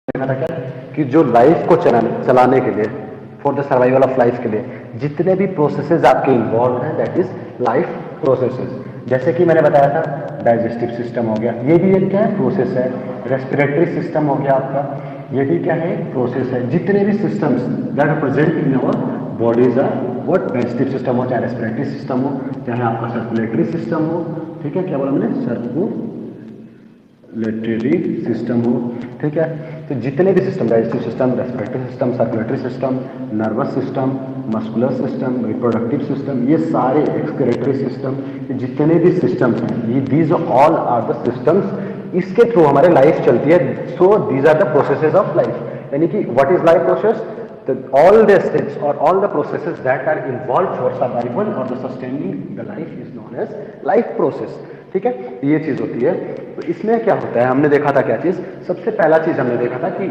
देखा था क्या कि जो लाइफ को चलाने के लिए, for the survival of life के लिए जितने भी प्रोसेसेस आपके इन्वॉल्व हैं, दैट इज लाइफ प्रोसेसेस। जैसे कि मैंने बताया था, डाइजेस्टिव सिस्टम हो गया, ये भी एक क्या है, प्रोसेस है। रेस्पिरेटरी सिस्टम हो गया आपका, ये भी क्या है, प्रोसेस है। जितने भी systems that are present in our bodies are what, digestive system हो, चाहे रेस्पिरेटरी सिस्टम हो, चाहे आपका सर्कुलेटरी सिस्टम हो, ठीक है, क्या बोला मैंने, सर्कुलेटरी सिस्टम हो, ठीक है। तो जितने भी system, digestive system, respiratory system, circulatory system, nervous system, muscular system, reproductive system, ये सारे एक्सक्रेटरी सिस्टम, जितने भी सिस्टम्स हैं, ये these all are the systems, इसके थ्रू हमारे लाइफ चलती है। So these are the processes of life. यानी कि what is life process, all the steps or all the processes that are involved for survival or the sustaining the life is known as life process, ठीक है। ये चीज होती है। तो इसमें क्या होता है, हमने देखा था क्या चीज, सबसे पहला चीज हमने देखा था कि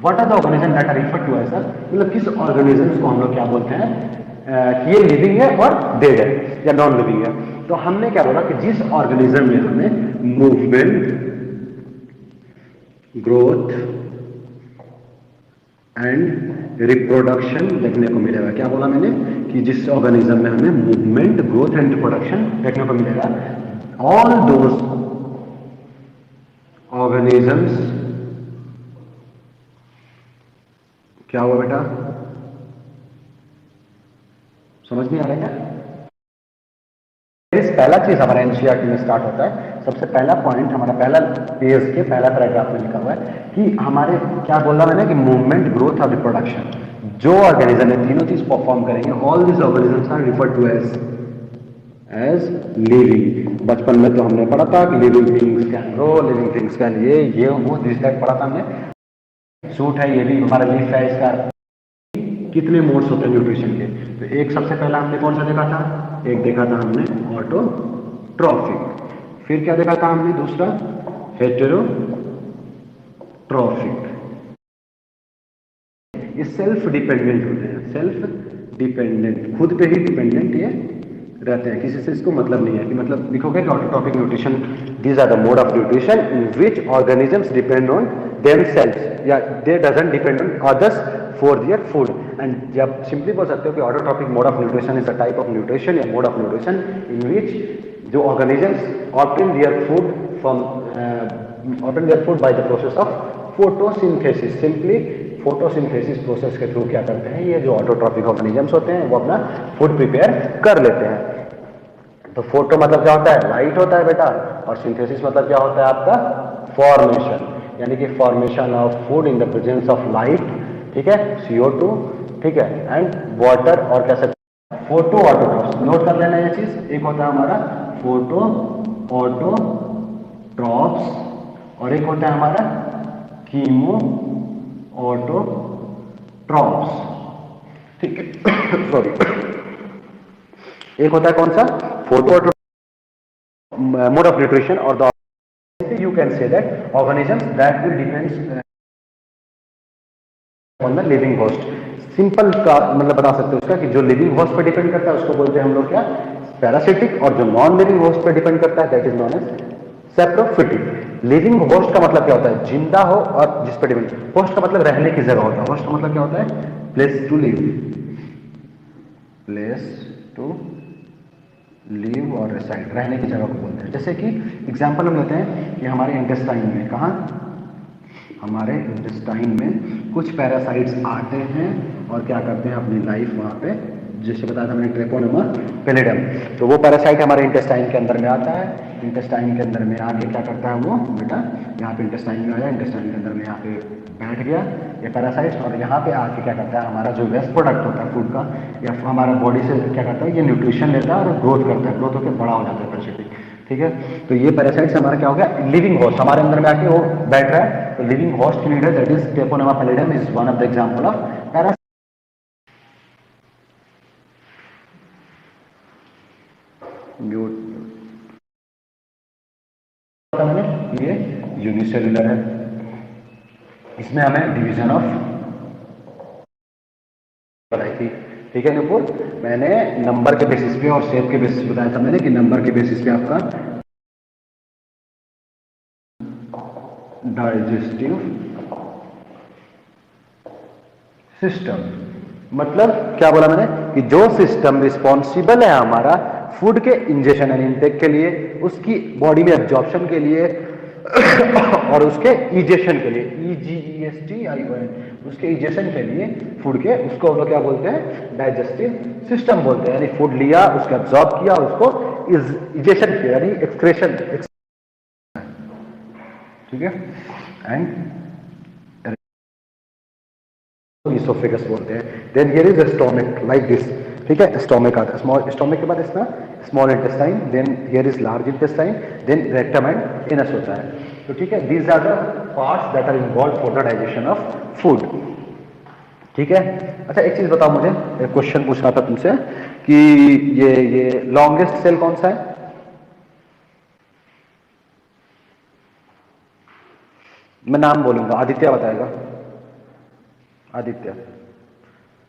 what are the organism that are referred to as, मतलब किस ऑर्गेनिजम्स को हम लोग क्या बोलते हैं कि ये लिविंग है और डेड है या नॉन लिविंग है। तो हमने क्या बोला कि जिस ऑर्गेनिज्म में हमें मूवमेंट, ग्रोथ एंड रिप्रोडक्शन देखने को मिलेगा, क्या बोला मैंने कि जिस ऑर्गेनिज्म में हमें मूवमेंट, ग्रोथ एंड रिप्रोडक्शन देखने को मिलेगा, ऑल दोज ऑर्गेनिजम्स, क्या हुआ बेटा, समझ नहीं आ रहा है क्या? पहला चीज हमारा एनसीईआरटी में स्टार्ट होता है, सबसे पहला पॉइंट हमारा पहला पेज के पहला पैराग्राफ में लिखा हुआ है कि हमारे क्या बोला मैंने कि मूवमेंट, ग्रोथ और रिप्रोडक्शन, जो ऑर्गेनिज्म है तीनों चीज परफॉर्म करेंगे, all this organisms are referred to as living. बचपन में तो हमने पढ़ा था कि living things can grow, living things can ये वो दिस दैट पढ़ा था हमने। सूट है, ये भी हमारा लीफ है, इसका कितने मोड्स होते हैं न्यूट्रिशन के। तो एक सबसे पहला हमने कौन सा देखा था, एक देखा था हमने ऑटोट्रॉफिक, फिर क्या देखा था हमने दूसरा, हेटेरोट्रॉफिक। ये सेल्फ डिपेंडेंट होते हैं, सेल्फ डिपेंडेंट, खुद पे ही डिपेंडेंट ये रहते हैं, किसी से इसको मतलब नहीं है कि मतलब लिखोगे कि autotrophic nutrition, these are the mode of nutrition in which organisms depend on themselves या they doesn't depend on others for their food. And जब सिंपली बोल सकते हो कि autotrophic mode of nutrition is a type of nutrition या mode of nutrition in which जो organisms obtain their food from obtain their food by the process of photosynthesis. Simply photosynthesis process के through क्या करते हैं, ये जो autotrophic organisms होते हैं वो अपना फूड प्रिपेयर कर लेते हैं। तो फोटो मतलब क्या होता है, लाइट होता है बेटा, और सिंथेसिस मतलब क्या होता है आपका, फॉर्मेशन, यानी कि formation of food in the presence of light, ठीक है, CO2, ठीक है, एंड वाटर, और क्या सकते हैं फोटो ऑटोट्रॉप्स। नोट कर लेना ये चीज, एक होता है हमारा फोटो ऑटोट्रॉप्स और एक होता है हमारा कीमो ऑटोट्रॉप्स, ठीक है सॉरी। एक होता है कौन सा, photo mode of nutrition or the, you can say that organisms that will depends on the living host। Simple का मतलब बता सकते हो उसका कि जो लिविंग होस्ट पे डिपेंड करता है उसको बोलते हैं हम लोग क्या, पैरासिटिक, और जो नॉन लिविंग होस्ट पे डिपेंड करता है that is known as saprophytic. Living host का मतलब क्या होता है, जिंदा हो और जिस पे डिपेंड, होस्ट का मतलब रहने की जगह होता है, होस्ट का मतलब क्या होता है, place to live, place to live और रेसाइड, रहने की जगह को बोलते हैं। जैसे कि एग्जांपल हम लेते हैं कि हमारे इंटेस्टाइन में, कहाँ, हमारे इंटेस्टाइन में कुछ पैरासाइट्स आते हैं और क्या करते हैं अपनी लाइफ वहाँ पे, जैसे बताया था मैंने ट्रेपोनेमा पैलिडम, तो वो पैरासाइट हमारे इंटेस्टाइन के अंदर में आता है। इंटेस्टाइन के अंदर में आके क्या करता है वो बेटा, यहाँ पे इंटेस्टाइन में आया, इंटेस्टाइन के अंदर में यहाँ पे बैठ गया ये पैरासाइट, और यहाँ पे आके क्या करता है, हमारा जो वेस्ट प्रोडक्ट होता है फूड का या हमारा बॉडी से क्या करता है, ये न्यूट्रिशन लेता है और ग्रोथ करता है, ग्रोथ होकर बड़ा हो जाता है पैरासाइटिक, ठीक है। तो ये पैरासाइट्स हमारा क्या हो गया, लिविंग होस्ट हमारे अंदर में आके वो बैठ रहा है। तो लिविंग होस्ट की नीड है, that is Treponema pallidum is one of the example of parasite. ये यूनिसेलुलर है, इसमें हमें डिवीजन ऑफ बताई थी, ठीक है नुपुर, मैंने नंबर के बेसिस पे और शेप के बेसिस पे बताया था मैंने कि नंबर के बेसिस पे आपका डाइजेस्टिव सिस्टम, मतलब क्या बोला मैंने कि जो सिस्टम रिस्पॉन्सिबल है हमारा फूड के इंजेक्शन एंड इनटेक के लिए, उसकी बॉडी में एब्जॉर्प्शन के लिए और उसके इजेशन के लिए, EGESTION, उसके इजेशन के लिए फूड के, उसको हम लोग क्या बोलते हैं, डाइजेस्टिव सिस्टम बोलते हैं। यानी फूड लिया, उसको एब्जॉर्ब किया, उसको इजेशन किया, यानी एक्सक्रेशन, ठीक है। एंड इसोफेगस बोलते हैं। Then here is stomach like this, ठीक है। स्टोमक आता है, स्मॉल स्टोमक के बाद इसका small intestine, then here is large intestine, then rectum and anus होता है। तो ठीक है, these are the parts that are involve for the digestion of food, ठीक है। अच्छा एक चीज बताओ मुझे, एक क्वेश्चन पूछना था तुमसे कि ये लॉन्गेस्ट सेल कौन सा है? मैं नाम बोलूंगा, आदित्य बताएगा। आदित्य।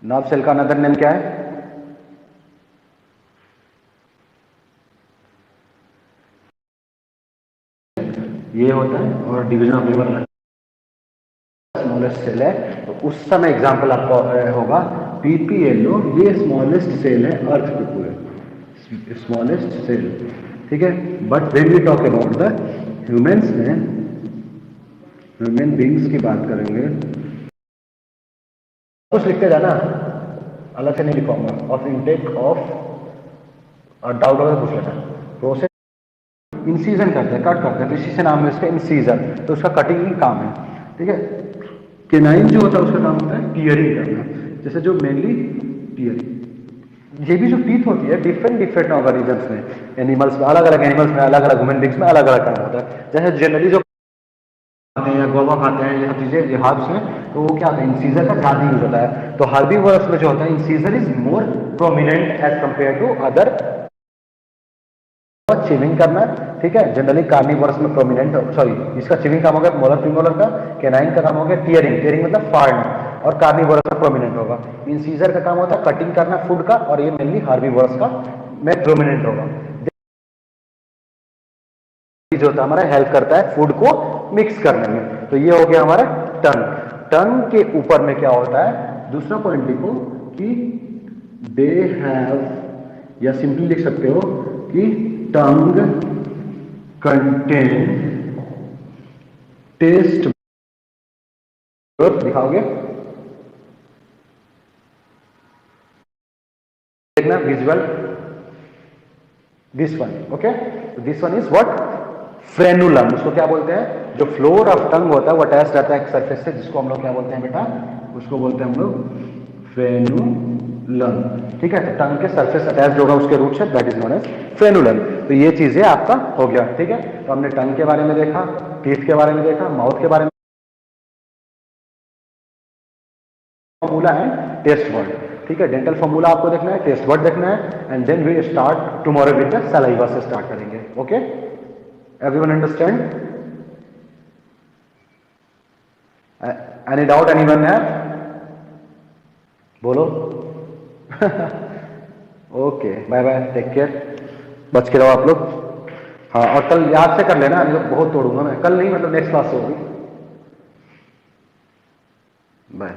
नर्व सेल का अनदर नेम क्या है? ये होता है, और division of liver smallest cell है। तो उस समय एग्जांपल आपको होगा PPLO, ये स्मॉलेस्ट सेल है अर्थ पे पूरे, स्मॉलेस्ट सेल, ठीक है। But when we talk about the humans में, ह्यूमन बींग्स की बात करेंगे, कुछ लिखते जाना, अलग से नहीं लिखवाऊंगा। ऑफ इनटेक ऑफ, डाउट होगा पूछ लेना। प्रोसेस इंसीजन करते हैं, कट करते हैं, तो इसी से नाम है इसका इंसीजर, तो उसका कटिंग ही काम है, ठीक है। केनाइन जो होता है उसका काम होता है टीयरिंग करना, जैसे जो मेनली टीयरिंग, ये भी जो टीथ होती है डिफरेंट ऑर्गेनिजम्स में, एनिमल्स में अलग अलग, एनिमल्स में अलग अलग, ह्यूमन बींग्स में अलग अलग काम होता है। जैसे जनरली जो खाते हैं या गोवा खाते हैं, ये सब चीजें हार्ब्स में, तो वो क्या होता है, इंसीजर का ज्यादा यूज होता है। तो हर्बीवोरस में जो होता है incisor is more prominent as compare to other. Chewing करना, ठीक है। जनरली कार्निवोरस में प्रोमिनेंट, सॉरी, इसका चिविंग काम होगा मोलर प्रीमोलर का, केनाइन का काम हो गया टीयरिंग, टीयरिंग मतलब फाड़ना, और कार्निवोरस में प्रोमिनेंट होगा। इंसीजर का काम होता है कटिंग करना फूड का, और ये मेनली हार्बीवोरस का में प्रोमिनेंट होगा। जो होता है हमारा हेल्प करता है फूड को मिक्स करने में। तो ये हो गया हमारा टंग। टंग के ऊपर में क्या होता है, दूसरा पॉइंट लिखो कि दे हैव, या सिंपली लिख सकते हो कि टंग कंटेन टेस्ट, दिखाओगे देखना visual, this one, okay. This one is what, frenulum. उसको क्या बोलते हैं, जो फ्लोर ऑफ टंग होता है वो अटैच रहता है एक सरफेस से, जिसको हम लोग क्या बोलते हैं बेटा, उसको बोलते हैं हम लोग फ्रेनुलम, ठीक है। तो टंग के सरफेस अटैच होगा उसके रूट से, that is known as frenulum. तो ये चीजें आपका हो गया, ठीक है। तो हमने टंग के बारे में देखा, टीथ के बारे में देखा, माउथ के बारे में, फॉर्मूला है टेस्ट वर्ड, ठीक है। डेंटल फॉर्मूला आपको देखना है, टेस्ट वर्ड देखना है, and then we start tomorrow with the saliva से स्टार्ट करेंगे, okay. Everyone understand? Any doubt, anyone है? बोलो। Okay, bye bye, take care, बच के रहो आप लोग। हाँ, और कल याद से कर लेना, नहीं तो बहुत तोड़ूंगा मैं, कल नहीं मतलब नेक्स्ट क्लास से होगी। बाय।